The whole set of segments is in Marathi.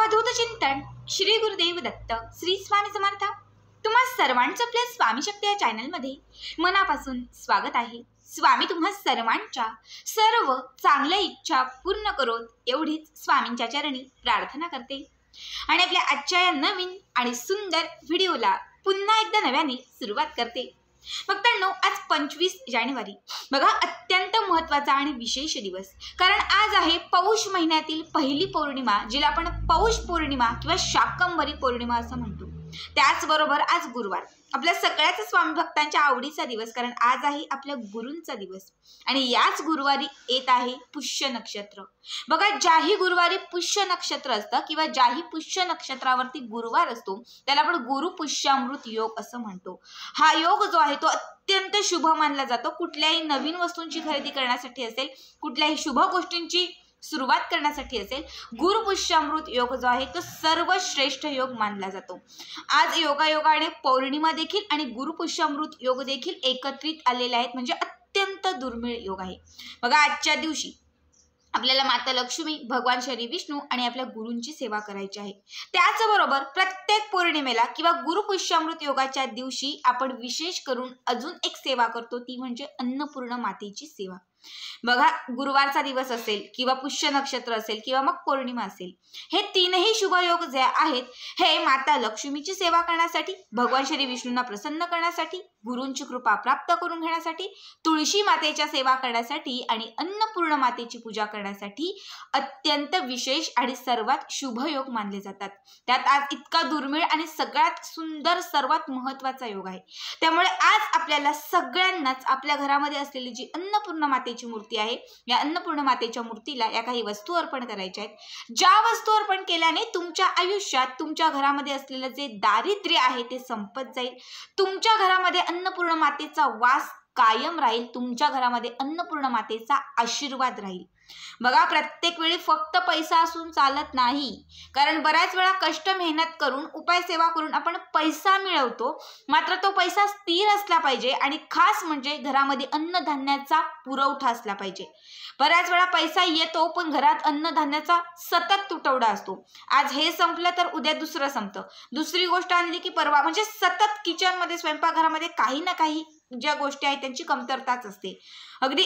अवधूत चिंतन श्री गुरुदेव दत्त श्री स्वामी समर्थ। तुम्हा सर्वांचं आपल्या स्वामी शक्ती या चॅनलमध्ये मनापासून स्वागत आहे। स्वामी तुम्हा सर्वांच्या सर्व चांगल्या इच्छा पूर्ण करोत एवढीच स्वामींच्या चरणी प्रार्थना करते आणि आपल्या आजच्या या नवीन आणि सुंदर व्हिडिओला पुन्हा एकदा नव्याने सुरुवात करते। भक्तांनो, आज 25 जानेवारी बघा, अत्यंत महत्त्वाचा आणि विशेष दिवस, कारण आज आहे पौष महिन्यातील पहिली पौर्णिमा, जिला आपण पौष पौर्णिमा किंवा शाकंभरी पौर्णिमा असं म्हणतो। त्याचबरोबर आज गुरुवार, आपल्या सगळ्याच स्वामी भक्तांच्या आवडीचा दिवस, कारण आज आहे आपल्या गुरूंचा दिवस आणि याच गुरुवारी येत आहे पुष्य नक्षत्र। बघा, ज्याही गुरुवारी पुष्य नक्षत्र असतं किंवा ज्याही पुष्य नक्षत्रावरती गुरुवार असतो त्याला आपण गुरु पुष्यामृत योग असं म्हणतो। हा योग जो आहे तो अत्यंत शुभ मानला जातो। कुठल्याही नवीन वस्तूंची खरेदी करण्यासाठी असेल, कुठल्याही शुभ गोष्टींची सुरुवात करण्यासाठी असेल, गुरु पुष्यामृत योग जो आहे तो सर्वश्रेष्ठ योग मानला जातो। आज योगायोगाने पौर्णिमा देखील आणि गुरु पुष्यामृत योग देखील एकत्रित आलेले आहेत, म्हणजे अत्यंत दुर्मिळ योग आहे। बघा, आजच्या दिवशी आपल्याला माता लक्ष्मी, भगवान श्री विष्णू आणि आपल्या गुरूंची सेवा करायची आहे। त्याचबरोबर प्रत्येक पौर्णिमेला किंवा गुरु पुष्यामृत योगाच्या दिवशी आपण विशेष करून अजून एक सेवा करतो, ती म्हणजे अन्नपूर्ण मातेची सेवा। बघा, गुरुवारचा दिवस असेल किंवा पुष्य नक्षत्र असेल किंवा मग पौर्णिमा असेल, हे तीनही शुभ योग जे आहेत हे माता लक्ष्मीची सेवा करण्यासाठी, भगवान श्री विष्णूंना प्रसन्न करण्यासाठी, गुरूंची कृपा प्राप्त करून घेण्यासाठी, तुळशी मातेच्या सेवा करण्यासाठी आणि अन्नपूर्ण मातेची पूजा करण्यासाठी अत्यंत विशेष आणि सर्वात शुभ योग मानले जातात। त्यात आज इतका दुर्मिळ आणि सगळ्यात सुंदर, सर्वात महत्त्वाचा योग आहे। त्यामुळे आज आपल्याला सगळ्यांनाच आपल्या घरामध्ये असलेली जी अन्नपूर्ण मातेची मूर्ती आहे, या अन्नपूर्ण मातेच्या मूर्तीला या काही वस्तू अर्पण करायच्या आहेत, ज्या वस्तू अर्पण केल्याने तुमच्या आयुष्यात, तुमच्या घरामध्ये असलेलं जे दारिद्र्य आहे ते संपत जाईल, तुमच्या घरामध्ये अन्नपूर्ण मातेचा वास कायम राहील, तुमच्या घरामध्ये अन्नपूर्ण मातेचा आशीर्वाद राहील। बघा, प्रत्येक वेळी फक्त पैसा असून चालत नाही, कारण बऱ्याच वेळा कष्ट मेहनत करून, उपाय सेवा करून आपण पैसा मिळवतो, मात्र तो पैसा स्थिर असला पाहिजे आणि खास म्हणजे घरामध्ये अन्नधान्याचा पुरवठा असला पाहिजे। बऱ्याच वेळा पैसा येतो पण घरात अन्नधान्याचा सतत तुटवडा असतो। आज हे संपलं तर उद्या दुसरं संपतं, दुसरी गोष्ट आणली की परवा, म्हणजे सतत किचनमध्ये, स्वयंपाकघरामध्ये काही ना काही ज्या गोष्टी आहेत त्यांची कमतरताच असते। अगदी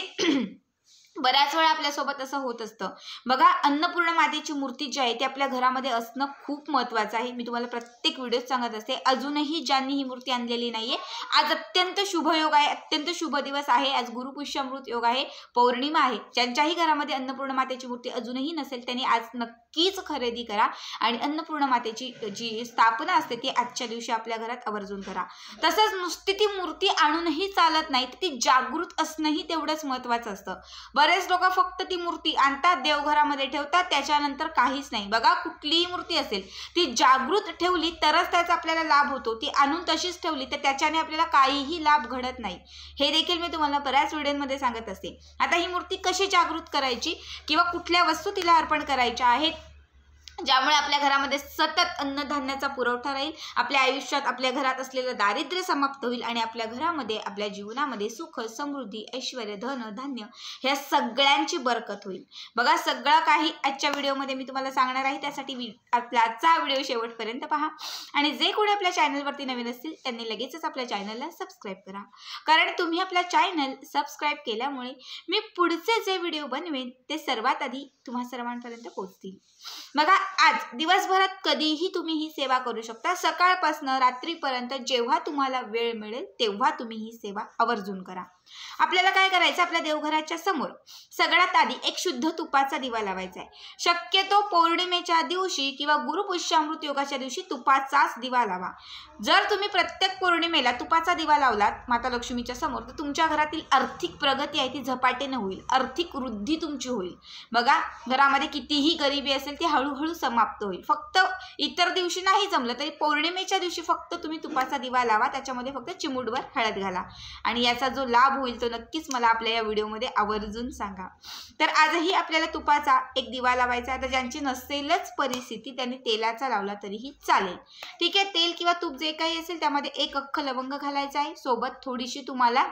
बऱ्याच वेळा आपल्यासोबत असं होत असतं। बघा, अन्नपूर्ण मातेची मूर्ती जी आहे ती आपल्या घरामध्ये असणं खूप महत्त्वाचं आहे। मी तुम्हाला प्रत्येक व्हिडिओत सांगत असते, अजूनही ज्यांनी ही मूर्ती आणलेली नाहीये, आज अत्यंत शुभ योग आहे, अत्यंत शुभ दिवस आहे। आज गुरु पुष्यामृत योग आहे, पौर्णिमा आहे। ज्यांच्याही घरामध्ये अन्नपूर्ण मातेची मूर्ती अजूनही नसेल त्यांनी आज नक्कीच खरेदी करा आणि अन्नपूर्ण मातेची जी स्थापना असते ती आजच्या दिवशी आपल्या घरात आवर्जून करा। तसंच नुसती ती मूर्ती आणूनही चालत नाही, ती जागृत असणंही तेवढंच महत्त्वाचं असतं। बरेच लोक फक्त ती मूर्ती आणतात, देवघरामध्ये ठेवतात, त्याच्यानंतर काहीच नाही। बघा, कुठलीही मूर्ती असेल ती जागृत ठेवली तरच त्याचा आपल्याला लाभ होतो, ती आणून तशीच ठेवली तर त्याच्याने आपल्याला काहीही लाभ घडत नाही। हे देखील मी तुम्हाला बऱ्याच व्हिडिओमध्ये सांगत असते। आता ही मूर्ती कशी जागृत करायची किंवा कुठल्या वस्तू तिला अर्पण करायच्या आहेत ज्यामुळे आपल्या घरामध्ये सतत अन्नधान्याचा पुरवठा राहील, आपल्या आयुष्यात, आपल्या घरात असलेलं दारिद्र्य समाप्त होईल आणि आपल्या घरामध्ये, आपल्या जीवनामध्ये सुख, समृद्धी, ऐश्वर्य, धन, धान्य ह्या सगळ्यांची बरकत होईल। बघा, सगळं काही आजच्या व्हिडिओमध्ये मी तुम्हाला सांगणार आहे, त्यासाठी आपला आजचा व्हिडिओ शेवटपर्यंत पहा आणि जे कोणी आपल्या चॅनलवरती नवीन असतील त्यांनी लगेचच आपल्या चॅनलला सबस्क्राईब करा, कारण तुम्ही आपला चॅनल सबस्क्राईब केल्यामुळे मी पुढचे जे व्हिडिओ बनवेन ते सर्वात आधी तुम्हा सर्वांपर्यंत पोहोचतील। बघा, आज दिवसभरात कधीही तुम्ही ही सेवा करू शकता, सकाळपासून रात्रीपर्यंत जेव्हा तुम्हाला वेळ मिळेल तेव्हा तुम्ही ही सेवा आवर्जून करा। आपल्याला काय करायचं, आपल्या देवघराच्या समोर सगळ्यात आधी एक शुद्ध तुपाचा दिवा लावायचा आहे। शक्यतो पौर्णिमेच्या दिवशी किंवा गुरु पुष्यामृत योगाच्या दिवशी तुपाचाच दिवा लावा। जर तुम्ही प्रत्येक पौर्णिमेला तुपाचा दिवा लावलात माता लक्ष्मीच्या समोर तर तुमच्या घरातील आर्थिक प्रगती आहे ती झपाट्याने होईल, आर्थिक वृद्धी तुमची होईल। बघा, घरामध्ये कितीही गरिबी असेल ती हळूहळू समाप्त होईल। फक्त इतर दिवशी नाही जमलं तरी पौर्णिमेच्या दिवशी फक्त तुम्ही तुपाचा दिवा लावा, त्याच्यामध्ये फक्त चिमूटभर हळद घाला आणि याचा जो लाभ होईल तो नक्कीच मला आपल्या या व्हिडिओमध्ये आवर्जून सांगा। तर आजही आपल्याला तुपाचा एक दिवा लावायचा आहे। तर ज्यांची नसेलच परिस्थिती त्यांनी तेलाचा लावला तरीही चालेल, ठीक आहे। तेल किंवा तूप जे काही असेल त्यामध्ये एक अख्खं लवंग घालायचं आहे, सोबत थोडीशी तुम्हाला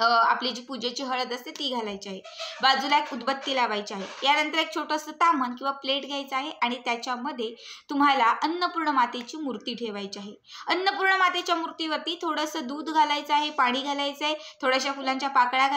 आपली जी पूजेची हळद असते ती घालायची आहे. बाजूला एक उदबत्ती लावायची आहे. यानंतर एक छोटंसं ताम्हण किंवा प्लेट घ्यायचं आहे आणि त्याच्यामध्ये तुम्हाला अन्नपूर्ण मातेची मूर्ती ठेवायची आहे. अन्नपूर्ण मातेच्या मूर्तीवरती थोडंसं दूध घालायचं आहे, पाणी घालायचं आहे, थोड्याशा फुलांच्या पाकळ्या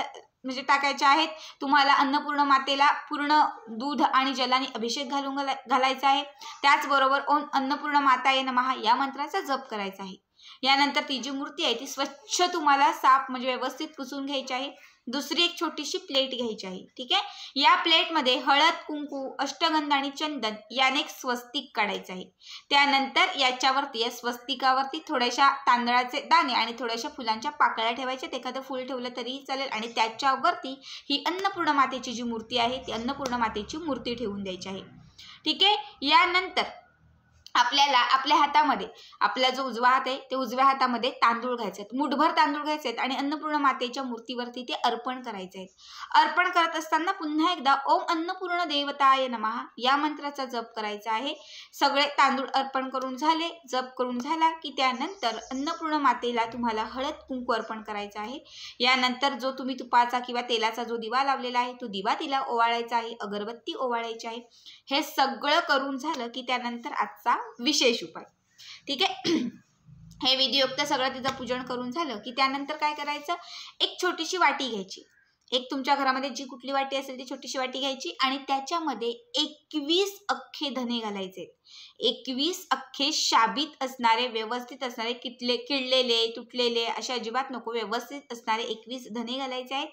म्हणजे टाकायच्या आहेत. तुम्हाला अन्नपूर्ण मातेला पूर्ण दूध आणि जलाने अभिषेक घालायचा आहे. त्याचबरोबर ओम अन्नपूर्ण माताये नमः या मंत्राचा जप करायचा आहे. यानंतर ती जी मूर्ती आहे ती स्वच्छ तुम्हाला साफ म्हणजे व्यवस्थित पुसून घ्यायची आहे. दुसरी एक छोटीशी प्लेट घ्यायची आहे. ठीक आहे. या प्लेटमध्ये हळद, कुंकू, अष्टगंध आणि चंदन याने एक स्वस्तिक काढायचं आहे. त्यानंतर याच्यावरती या स्वस्तिकावरती थोड्याशा तांदळाचे दाणे आणि थोड्याशा फुलांच्या पाकळ्या ठेवायच्या. एखादं फूल ठेवलं तरीही चालेल आणि त्याच्यावरती ही अन्नपूर्ण मातेची जी मूर्ती आहे ती अन्नपूर्ण मातेची मूर्ती ठेवून द्यायची आहे. ठीक आहे. यानंतर आपल्याला आपल्या हातामध्ये आपला जो उजवा हात आहे ते उजव्या हातामध्ये तांदूळ घ्यायचे आहेत. मुठभर तांदूळ घ्यायचे आहेत आणि अन्नपूर्ण मातेच्या मूर्तीवरती ते अर्पण करायचे आहेत. अर्पण करत असताना पुन्हा एकदा ओम अन्नपूर्ण देवताय नमः या मंत्राचा जप करायचा आहे. सगळे तांदूळ अर्पण करून झाले, जप करून झाला की त्यानंतर अन्नपूर्ण मातेला तुम्हाला हळद कुंकू अर्पण करायचा आहे. यानंतर जो तुम्ही तुपाचा किंवा तेलाचा जो दिवा लावलेला आहे तो दिवा तिला ओवाळायचा आहे, अगरबत्ती ओवाळायची आहे. हे सगळं करून झालं की त्यानंतर आजचा विशेष उपाय. ठीक आहे. हे विधियुक्त सगळं तिचं पूजन करून झालं की त्यानंतर काय करायचं, एक छोटीशी वाटी घ्यायची. एक तुमच्या घरामध्ये जी कुठली वाटी असेल ती छोटीशी वाटी घ्यायची आणि त्याच्यामध्ये 21 अख्खे धने घालायचे. 21 अख्खे शाबीत असणारे, व्यवस्थित असणारे, किडलेले तुटलेले असे अजिबात नको, व्यवस्थित असणारे 21 धने घालायचे आहेत.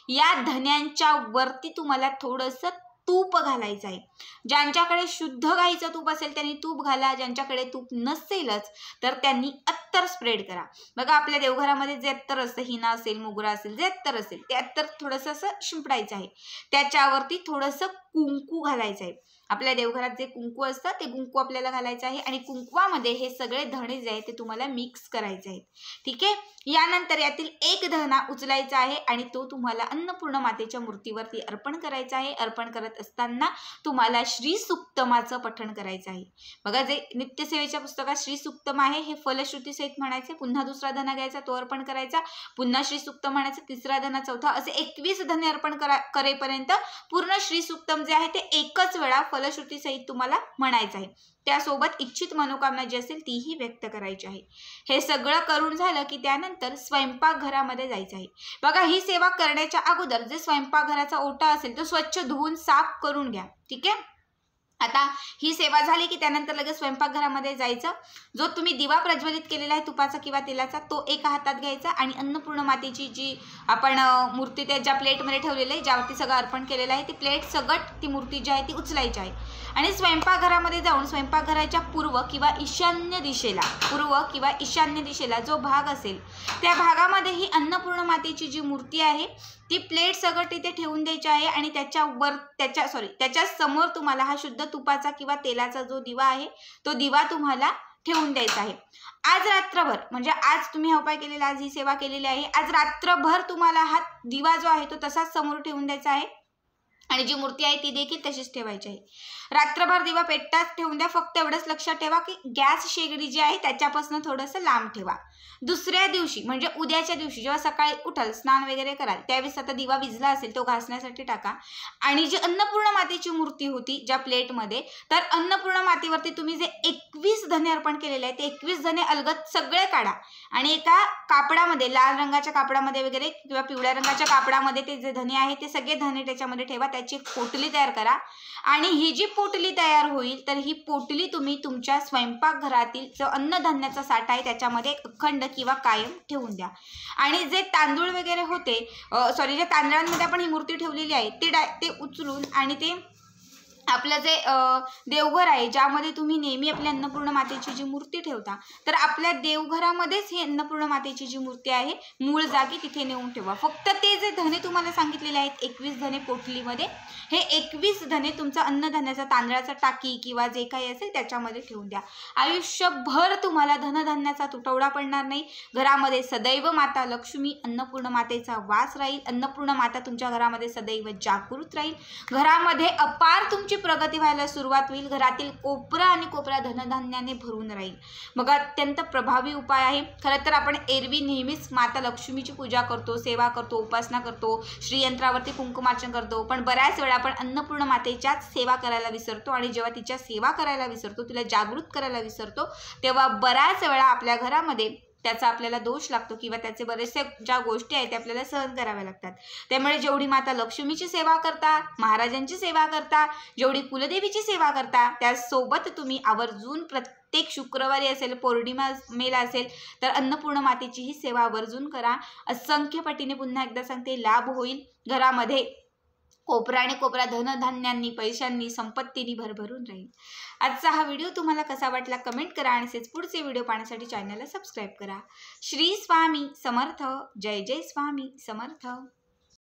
या धन्यांच्या वरती तुम्हाला थोडंसं तूप घालायचं आहे. ज्यांच्याकडे शुद्ध गाईचं तूप असेल त्यांनी तूप घाला. ज्यांच्याकडे तूप नसेलच तर त्यांनी अत्तर स्प्रेड करा. बघा आपल्या देवघरामध्ये जे अत्तर असतं, हिना असेल, मोगरा असेल, जे अत्तर असेल ते अत्तर थोडंसं असं शिंपडायचं आहे. त्याच्यावरती थोडंसं कुंकू घालायचं आहे. आपल्या देवघरात जे कुंकू असतं ते कुंकू आपल्याला घालायचं आहे आणि कुंकवामध्ये हे सगळे धणे जे आहेत ते तुम्हाला मिक्स करायचे आहेत. ठीक आहे. यानंतर यातील एक धना उचलायचा आहे आणि तो तुम्हाला अन्नपूर्ण मातेच्या मूर्तीवरती अर्पण करायचा आहे. अर्पण करत असताना तुम्हाला श्री सुक्तमाचं पठण करायचं आहे. बघा जे नित्यसेवेच्या पुस्तकात श्री सुक्तम आहे हे फलश्रुती सहित म्हणायचे. पुन्हा दुसरा धना घ्यायचा, तो अर्पण करायचा, पुन्हा श्री सुक्त म्हणायचं, तिसरा धना, चौथा, असे 21 धने अर्पण करेपर्यंत पूर्ण श्री सुक्तम जे आहे ते एकच वेळा फलश्रुती सहित तुम्हाला म्हणायचं आहे. त्यासोबत इच्छित मनोकामना जी असेल तीही व्यक्त करायची आहे. हे सगळं करून झालं की त्यानंतर स्वयंपाकघरामध्ये जायचं आहे. बघा ही सेवा करण्याच्या अगोदर जे स्वयंपाकघराचा ओटा असेल तो स्वच्छ धुवून साफ करून घ्या. ठीक आहे. आता ही सेवा झाली की त्यानंतर लगेच स्वयंपाकघरामध्ये जायचं. जो तुम्ही दिवा प्रज्वलित केलेला आहे तुपाचा किंवा तेलाचा तो एका हातात घ्यायचा आणि अन्नपूर्ण मातेची जी आपण मूर्ती त्या ज्या प्लेटमध्ये ठेवलेली आहे, ज्यावरती सगळं अर्पण केलेलं आहे, ती प्लेट सगट ती मूर्ती जी आहे ती उचलायची आहे आणि स्वयंपाकघरामध्ये जाऊन स्वयंपाकघराच्या पूर्व किंवा ईशान्य दिशेला जो भाग असेल त्या भागामध्ये ही अन्नपूर्ण मातेची जी मूर्ती आहे ती प्लेट सगट इथे ठेवून द्यायची आहे आणि त्याच्या समोर तुम्हाला हा शुद्ध तुपाचा किंवा तेलाचा जो दिवा आहे तो दिवा तुम्हाला ठेवून द्यायचा आहे. आज रात्रभर म्हणजे आज तुम्ही हा उपाय केलेला, आज ही सेवा केलेली आहे, आज रात्रभर तुम्हाला हा दिवा जो आहे तो तसाच समोर ठेवून द्यायचा आहे आणि जी मूर्ती आहे ती देखील तशीच ठेवायची आहे. रात्रभर दिवा पेटताच ठेवून द्या. फक्त एवढंच लक्षात ठेवा की गॅस शेगडी जी आहे त्याच्यापासून थोडंसं लांब ठेवा. दुसऱ्या दिवशी म्हणजे उद्याच्या दिवशी जेव्हा सकाळी उठाल, स्नान वगैरे कराल, त्यावेळेस आता दिवा विझला असेल तो घासण्यासाठी टाका आणि जी अन्नपूर्ण मातेची मूर्ती होती ज्या प्लेटमध्ये, तर अन्नपूर्ण मातेवरती तुम्ही जे 21 धने अर्पण केलेले आहेत ते 21 धने अलगद सगळे काढा आणि एका कापडामध्ये, लाल रंगाच्या कापडामध्ये वगैरे किंवा पिवळ्या रंगाच्या कापडामध्ये ते जे धने आहेत ते सगळे धने त्याच्यामध्ये ठेवा. त्याची एक पोटली तयार करा आणि ही जी पोटली तयार होईल तर ही पोटली तुम्ही तुमच्या स्वयंपाकघरातील जो अन्नधान्याचा साठा आहे त्याच्यामध्ये अखंड किंवा कायम ठेवून द्या. आणि जे तांदूळ वगैरे होते ज्या तांदळांमध्ये आपण ही मूर्ती ठेवलेली आहे ते उचलून आणि ते आपलं जे देवघर आहे ज्यामध्ये तुम्ही नेहमी आपल्या अन्नपूर्ण मातेची जी मूर्ती ठेवता तर आपल्या देवघरामध्येच ही अन्नपूर्ण मातेची जी मूर्ती आहे मूळ जागी तिथे नेऊन ठेवा. फक्त ते जे धने तुम्हाला सांगितलेले आहेत 21 धने पोटलीमध्ये, हे 21 धने तुमचा अन्नधान्याचा तांदळाचा टाकी किंवा जे काही असेल त्याच्यामध्ये ठेवून द्या. आयुष्यभर तुम्हाला धनधान्याचा तुटवडा पडणार नाही. घरामध्ये सदैव माता लक्ष्मी, अन्नपूर्ण मातेचा वास राहील. अन्नपूर्ण माता तुमच्या घरामध्ये सदैव जागृत राहील. घरामध्ये अपार तुमची तुमची प्रगती व्हायला सुरुवात होईल. घरातील कोपरा आणि कोपरा धनधान्याने भरून राहील. मग अत्यंत प्रभावी उपाय आहे. खरं तर आपण एरवी नेहमीच माता लक्ष्मीची पूजा करतो, सेवा करतो, उपासना करतो, श्रीयंत्रावरती कुंकुमार्चन करतो, पण बऱ्याच वेळा आपण अन्नपूर्ण मातेच्याच सेवा करायला विसरतो. आणि जेव्हा तिच्या सेवा करायला विसरतो, तिला जागृत करायला विसरतो, तेव्हा बऱ्याच वेळा आपल्या घरामध्ये त्याचा आपल्याला दोष लागतो किंवा त्याचे बरेचसे ज्या गोष्टी आहेत ते आपल्याला सहन कराव्या लागतात. त्यामुळे जेवढी माता लक्ष्मीची सेवा करता, महाराजांची सेवा करता, जेवढी कुलदेवीची सेवा करता, त्यासोबत तुम्ही आवर्जून प्रत्येक शुक्रवारी असेल, पौर्णिमेला असेल तर अन्नपूर्ण मातेचीही सेवा आवर्जून करा. असंख्य पटीने पुन्हा एकदा सांगते लाभ होईल. घरामध्ये कोपरा आणि कोपरा धनधान्यांनी, पैशांनी, संपत्तीनी भरभरून राहील. आजचा हा व्हिडिओ तुम्हाला कसा वाटला कमेंट करा आणि असेच पुढचे व्हिडिओ पाहण्यासाठी चॅनलला सबस्क्राईब करा. श्री स्वामी समर्थ. जय जय स्वामी समर्थ.